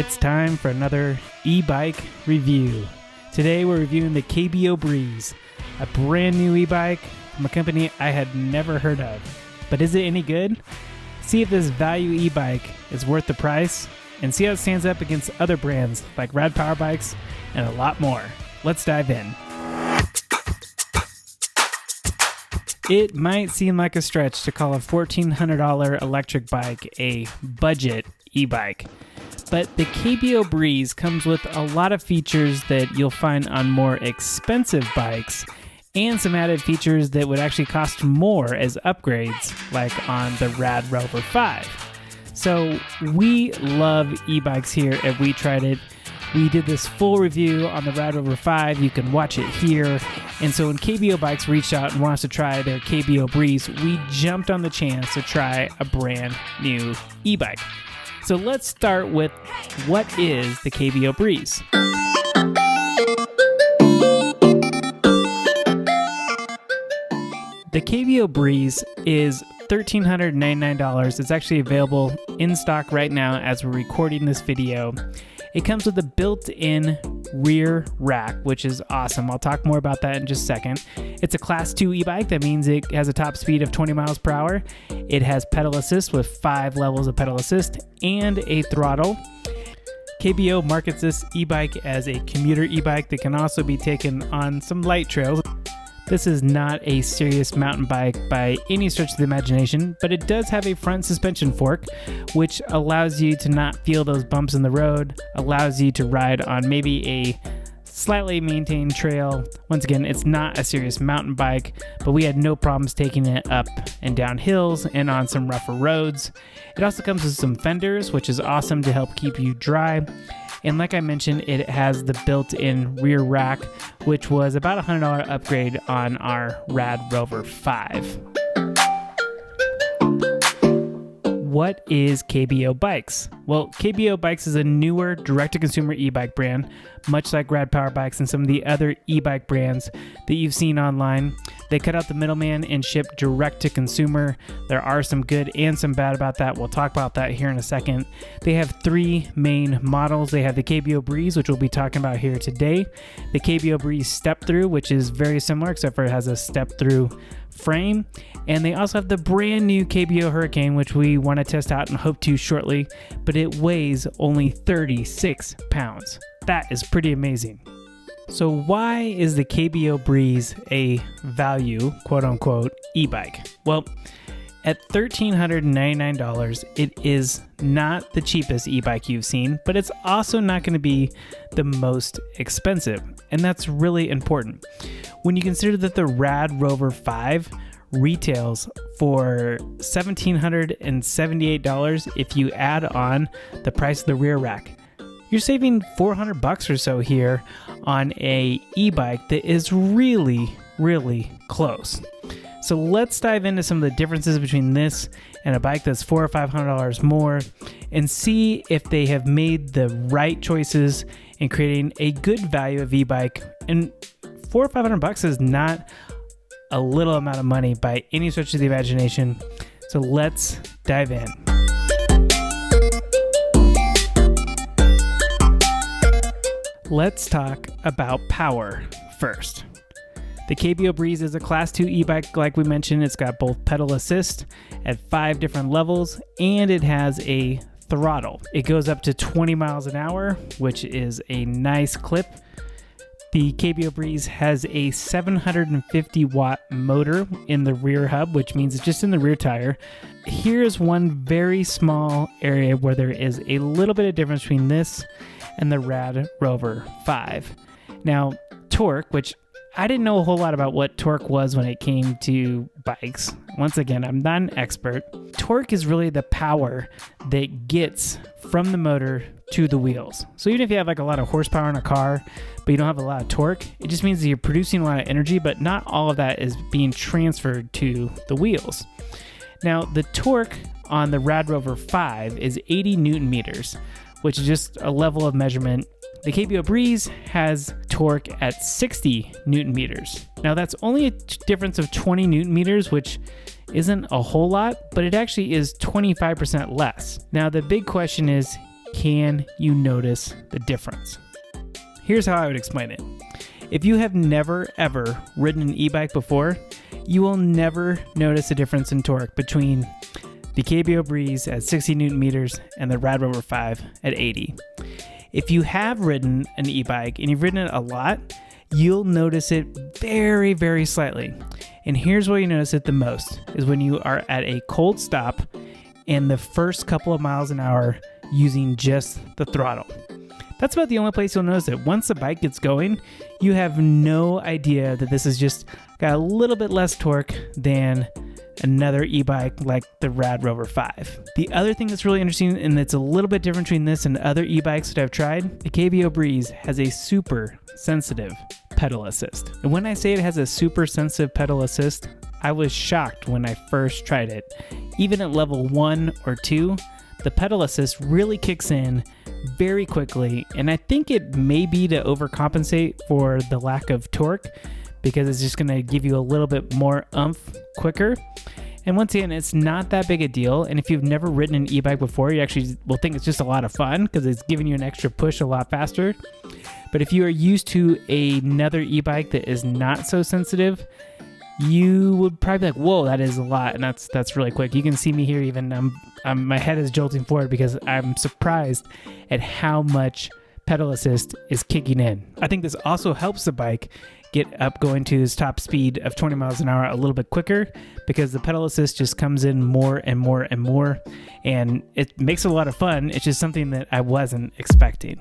It's time for another e-bike review. Today we're reviewing the KBO Breeze, a brand new e-bike from a company I had never heard of. But is it any good? See if this value e-bike is worth the price, and see how it stands up against other brands like Rad Power Bikes and a lot more. Let's dive in. It might seem like a stretch to call a $1,400 electric bike a budget e-bike, but the KBO Breeze comes with a lot of features that you'll find on more expensive bikes and some added features that would actually cost more as upgrades, like on the Rad Rover 5. So we love e-bikes here at We Tried It. We did this full review on the Rad Rover 5. You can watch it here. And so when KBO Bikes reached out and wanted us to try their KBO Breeze, we jumped on the chance to try a brand new e-bike. So let's start with, what is the KBO Breeze? The KBO Breeze is $1,399. It's actually available in stock right now as we're recording this video. It comes with a built-in rear rack, which is awesome. I'll talk more about that in just a second. It's a Class 2 e-bike. That means it has a top speed of 20 miles per hour. It has pedal assist with 5 levels of pedal assist and a throttle. KBO markets this e-bike as a commuter e-bike that can also be taken on some light trails. This is not a serious mountain bike by any stretch of the imagination, but it does have a front suspension fork, which allows you to not feel those bumps in the road, allows you to ride on maybe a slightly maintained trail. Once again, it's not a serious mountain bike, but we had no problems taking it up and down hills and on some rougher roads. It also comes with some fenders, which is awesome to help keep you dry. And like I mentioned, it has the built-in rear rack, which was about a $100 upgrade on our Rad Rover 5. What is KBO Bikes? Well, KBO Bikes is a newer direct-to-consumer e-bike brand, much like Rad Power Bikes and some of the other e-bike brands that you've seen online. They cut out the middleman and ship direct-to-consumer. There are some good and some bad about that. We'll talk about that here in a second. They have 3 main models. They have the KBO Breeze, which we'll be talking about here today. The KBO Breeze Step-Through, which is very similar, except for it has a step-through frame. And they also have the brand new KBO Hurricane, which we want to test out and hope to shortly, but it weighs only 36 pounds. That is pretty amazing. So why is the KBO Breeze a value, quote unquote, e-bike? Well, at $1,399, it is not the cheapest e-bike you've seen, but it's also not going to be the most expensive. And that's really important. When you consider that the Rad Rover 5 retails for $1,778 if you add on the price of the rear rack. You're saving $400 or so here on a e-bike that is really, really close. So let's dive into some of the differences between this and a bike that's $400 or $500 more and see if they have made the right choices in creating a good value of e-bike. And $400 or $500 is not a little amount of money by any stretch of the imagination. So let's dive in. Let's talk about power first. The KBO Breeze is a Class 2 e-bike, like we mentioned. It's got both pedal assist at 5 different levels, and it has a throttle. It goes up to 20 miles an hour, which is a nice clip. The KBO Breeze has a 750 watt motor in the rear hub, which means it's just in the rear tire. Here's one very small area where there is a little bit of difference between this and the Rad Rover 5. Now, torque, which I didn't know a whole lot about what torque was when it came to bikes. Once again, I'm not an expert. Torque is really the power that gets from the motor to the wheels. So even if you have like a lot of horsepower in a car, but you don't have a lot of torque, it just means that you're producing a lot of energy, but not all of that is being transferred to the wheels. Now, the torque on the Rad Rover 5 is 80 Newton meters, which is just a level of measurement. The KBO Breeze has torque at 60 Newton meters. Now that's only a difference of 20 Newton meters, which isn't a whole lot, but it actually is 25% less. Now the big question is can you notice the difference? Here's how I would explain it. If you have never ever ridden an e-bike before, you will never notice a difference in torque between the KBO Breeze at 60 Newton meters and the Rad Power 5 at 80. If you have ridden an e-bike and you've ridden it a lot, you'll notice it very, very slightly. And here's where you notice it the most, is when you are at a cold stop and the first couple of miles an hour using just the throttle. That's about the only place you'll notice it. Once the bike gets going, you have no idea that this is just got a little bit less torque than another e-bike like the Rad Power 5. The other thing that's really interesting, and it's a little bit different between this and other e-bikes that I've tried, the KBO Breeze has a super sensitive pedal assist. And when I say it has a super sensitive pedal assist, I was shocked when I first tried it. Even at level 1 or 2, the pedal assist really kicks in very quickly, and I think it may be to overcompensate for the lack of torque, because it's just going to give you a little bit more oomph quicker. And once again, it's not that big a deal, and if you've never ridden an e-bike before, you actually will think it's just a lot of fun because it's giving you an extra push a lot faster. But if you are used to another e-bike that is not so sensitive, you would probably be like, whoa, that is a lot, and that's really quick. You can see me here even, my head is jolting forward because I'm surprised at how much pedal assist is kicking in. I think this also helps the bike get up going to its top speed of 20 miles an hour a little bit quicker, because the pedal assist just comes in more and more and more, and it makes it a lot of fun. It's just something that I wasn't expecting.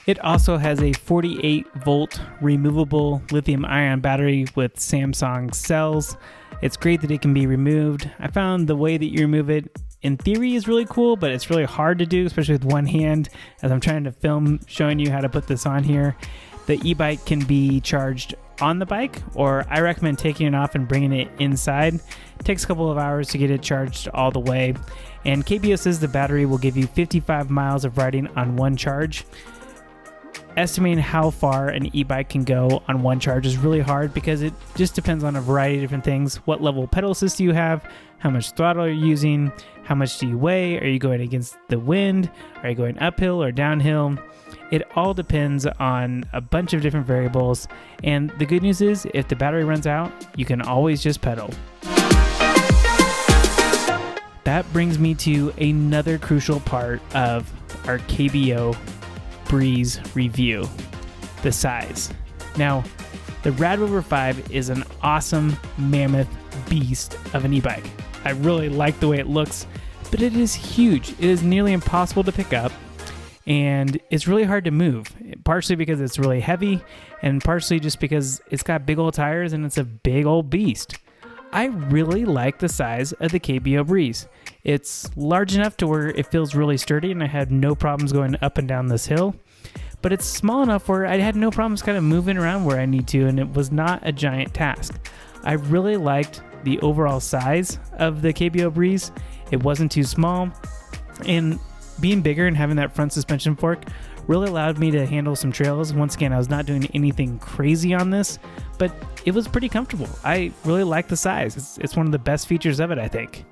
It also has a 48 volt removable lithium ion battery with Samsung cells. It's great that it can be removed. I found the way that you remove it in theory is really cool, but it's really hard to do, especially with one hand, as I'm trying to film showing you how to put this on here. The e-bike can be charged on the bike, or I recommend taking it off and bringing it inside. It takes a couple of hours to get it charged all the way. And KBO says the battery will give you 55 miles of riding on one charge. Estimating how far an e-bike can go on one charge is really hard, because it just depends on a variety of different things. What level of pedal assist do you have? How much throttle are you using? How much do you weigh? Are you going against the wind? Are you going uphill or downhill? It all depends on a bunch of different variables. And the good news is, if the battery runs out, you can always just pedal. That brings me to another crucial part of our KBO Breeze review: the size. Now, the Rad Power 5 is an awesome mammoth beast of an e-bike. I really like the way it looks, but it is huge. It is nearly impossible to pick up, and it's really hard to move, partially because it's really heavy, and partially just because it's got big old tires and it's a big old beast. I really like the size of the KBO Breeze. It's large enough to where it feels really sturdy, and I had no problems going up and down this hill. But it's small enough where I had no problems kind of moving around where I need to, and it was not a giant task. I really liked the overall size of the KBO Breeze. It wasn't too small, and being bigger and having that front suspension fork really allowed me to handle some trails. Once again, I was not doing anything crazy on this, but it was pretty comfortable. I really like the size. It's one of the best features of it, I think.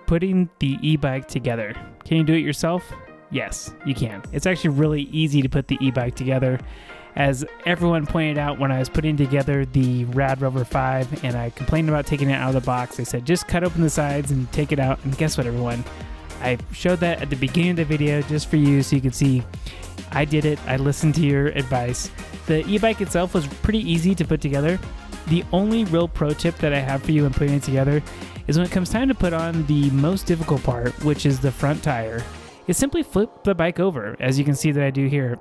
Putting the e-bike together. Can you do it yourself? Yes, you can. It's actually really easy to put the e-bike together. As everyone pointed out when I was putting together the Rad Power 5 and I complained about taking it out of the box, they said just cut open the sides and take it out. And guess what, everyone? I showed that at the beginning of the video just for you so you could see I did it. I listened to your advice. The e-bike itself was pretty easy to put together. The only real pro tip that I have for you in putting it together is when it comes time to put on the most difficult part, which is the front tire, is simply flip the bike over, as you can see that I do here.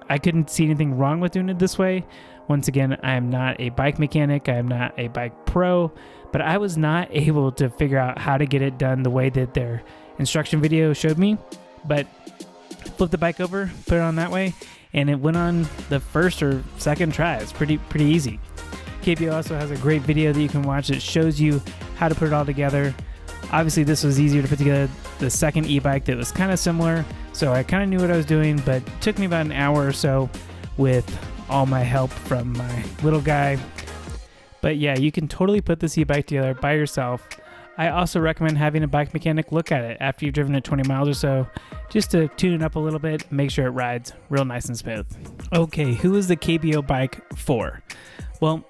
I couldn't see anything wrong with doing it this way. Once again, I am not a bike mechanic. I am not a bike pro, but I was not able to figure out how to get it done the way that their instruction video showed me. But flip the bike over, put it on that way, and it went on the first or second try. It's pretty easy. KBO also has a great video that you can watch that shows you how to put it all together. Obviously, this was easier to put together the second e-bike that was kind of similar, so I kind of knew what I was doing, but it took me about an hour or so with all my help from my little guy. But yeah, you can totally put this e-bike together by yourself. I also recommend having a bike mechanic look at it after you've driven it 20 miles or so, just to tune it up a little bit, make sure it rides real nice and smooth. Okay, who is the KBO bike for? Well,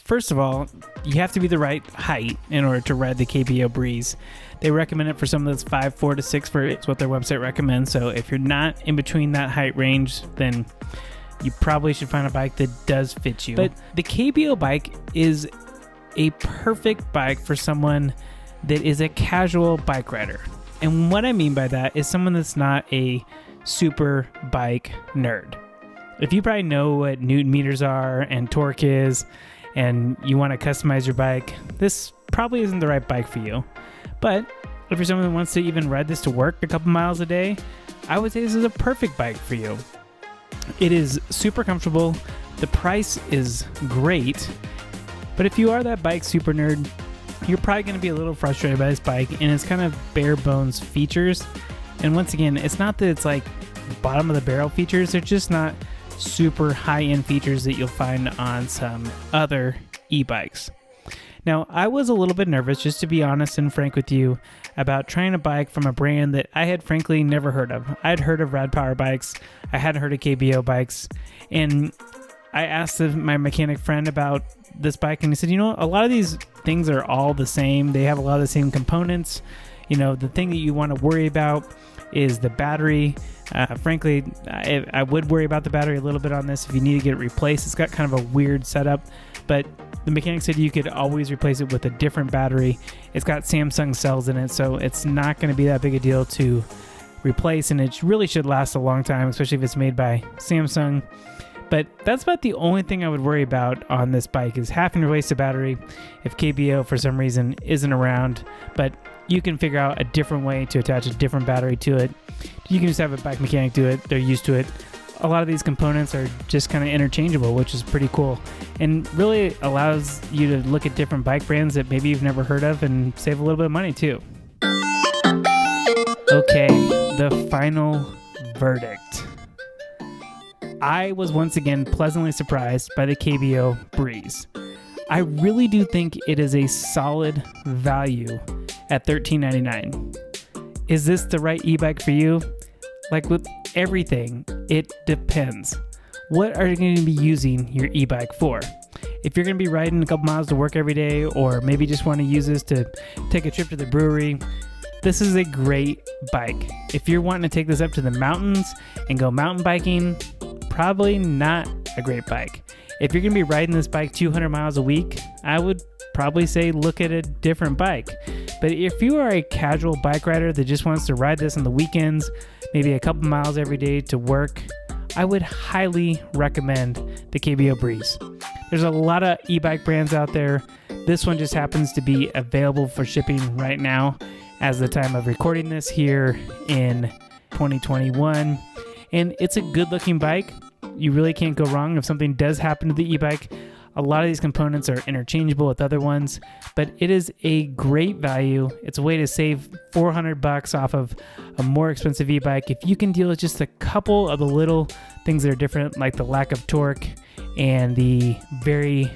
first of all, you have to be the right height in order to ride the KBO Breeze. They recommend it for someone that's 5'4" to 6'4", it's what their website recommends. So if you're not in between that height range, then you probably should find a bike that does fit you. But the KBO bike is a perfect bike for someone that is a casual bike rider. And what I mean by that is someone that's not a super bike nerd. If you probably know what Newton meters are and torque is, and you want to customize your bike, this probably isn't the right bike for you. But if you're someone that wants to even ride this to work a couple miles a day, I would say this is a perfect bike for you. It is super comfortable. The price is great. But if you are that bike super nerd, you're probably going to be a little frustrated by this bike, and it's kind of bare bones features. And once again, it's not that it's like bottom of the barrel features. They're just not super high-end features that you'll find on some other e-bikes. Now, I was a little bit nervous, just to be honest and frank with you, about trying a bike from a brand that I had frankly never heard of. I had heard of Rad Power Bikes. I hadn't heard of KBO bikes. And I asked my mechanic friend about this bike, and he said, you know, a lot of these things are all the same. They have a lot of the same components. You know, the thing that you want to worry about is the battery. Frankly, I would worry about the battery a little bit on this if you need to get it replaced. It's got kind of a weird setup, but the mechanic said you could always replace it with a different battery. It's got Samsung cells in it, so it's not going to be that big a deal to replace, and it really should last a long time, especially if it's made by Samsung. But that's about the only thing I would worry about on this bike, is having to replace the battery if KBO for some reason isn't around. But you can figure out a different way to attach a different battery to it. You can just have a bike mechanic do it. They're used to it. A lot of these components are just kind of interchangeable, which is pretty cool, and really allows you to look at different bike brands that maybe you've never heard of and save a little bit of money too. Okay, the final verdict. I was once again pleasantly surprised by the KBO Breeze. I really do think it is a solid value at $13.99. Is this the right e-bike for you? Like with everything, it depends. What are you going to be using your e-bike for? If you're going to be riding a couple miles to work every day, or maybe just want to use this to take a trip to the brewery, this is a great bike. If you're wanting to take this up to the mountains and go mountain biking, probably not a great bike. If you're going to be riding this bike 200 miles a week, I would probably say look at a different bike. But if you are a casual bike rider that just wants to ride this on the weekends, maybe a couple miles every day to work, I would highly recommend the KBO Breeze. There's a lot of e-bike brands out there. This one just happens to be available for shipping right now as the time of recording this here in 2021. And it's a good looking bike. You really can't go wrong if something does happen to the e-bike. A lot of these components are interchangeable with other ones, but it is a great value. It's a way to save $400 off of a more expensive e-bike if you can deal with just a couple of the little things that are different, like the lack of torque and the very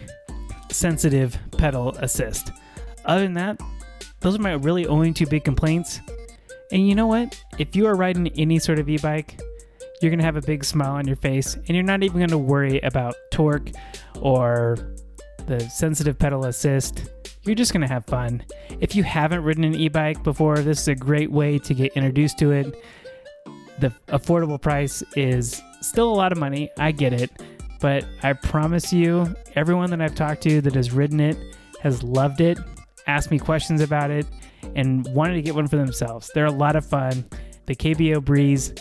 sensitive pedal assist. Other than that, those are my really only two big complaints. And you know what? If you are riding any sort of e-bike, you're going to have a big smile on your face, and you're not even going to worry about torque or the sensitive pedal assist. You're just going to have fun. If you haven't ridden an e-bike before, this is a great way to get introduced to it. The affordable price is still a lot of money. I get it. But I promise you, everyone that I've talked to that has ridden it has loved it, asked me questions about it, and wanted to get one for themselves. They're a lot of fun. The KBO Breeze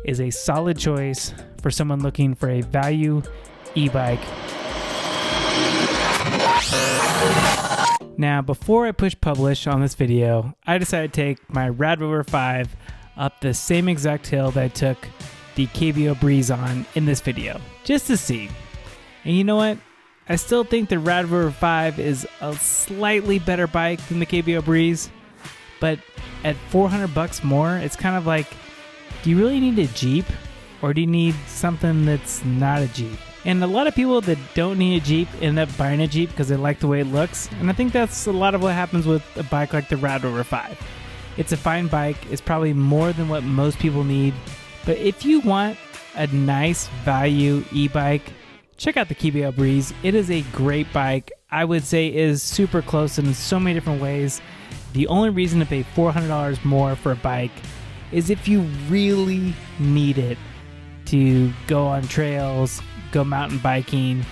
is a solid choice for someone looking for a value e-bike. Now, before I push publish on this video, I decided to take my Rad Rover 5 up the same exact hill that I took the KBO Breeze on in this video, just to see. And you know what? I still think the Rad Rover 5 is a slightly better bike than the KBO Breeze, but at $400 more, it's kind of like, do you really need a Jeep, or do you need something that's not a Jeep? And a lot of people that don't need a Jeep end up buying a Jeep because they like the way it looks. And I think that's a lot of what happens with a bike like the Rad Power 5. It's a fine bike. It's probably more than what most people need. But if you want a nice value e-bike, check out the KBO Breeze. It is a great bike. I would say it is super close in so many different ways. The only reason to pay $400 more for a bike is if you really need it to go on trails, go mountain biking,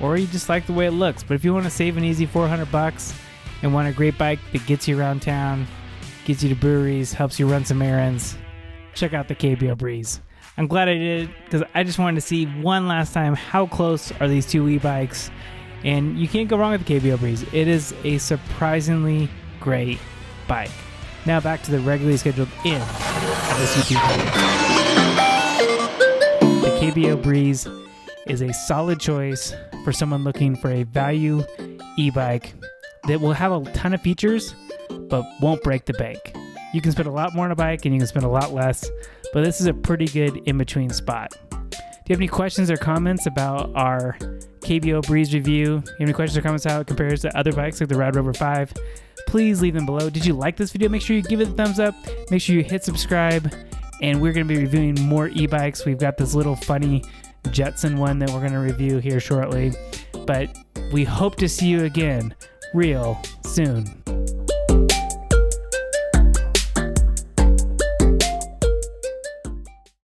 or you just like the way it looks. But if you want to save an easy $400 and want a great bike that gets you around town, gets you to breweries, helps you run some errands, check out the KBO Breeze. I'm glad I did it because I just wanted to see one last time how close are these two e-bikes, and you can't go wrong with the KBO Breeze. It is a surprisingly great bike. Now back to the regularly scheduled end of this YouTube video. The KBO Breeze is a solid choice for someone looking for a value e-bike that will have a ton of features but won't break the bank. You can spend a lot more on a bike and you can spend a lot less, but this is a pretty good in-between spot. Do you have any questions or comments about our KBO Breeze review? Do you have any questions or comments how it compares to other bikes like the Rad Power 5? Please leave them below. Did you like this video? Make sure you give it a thumbs up. Make sure you hit subscribe. And we're going to be reviewing more e-bikes. We've got this little funny Jetson one that we're going to review here shortly. But we hope to see you again real soon.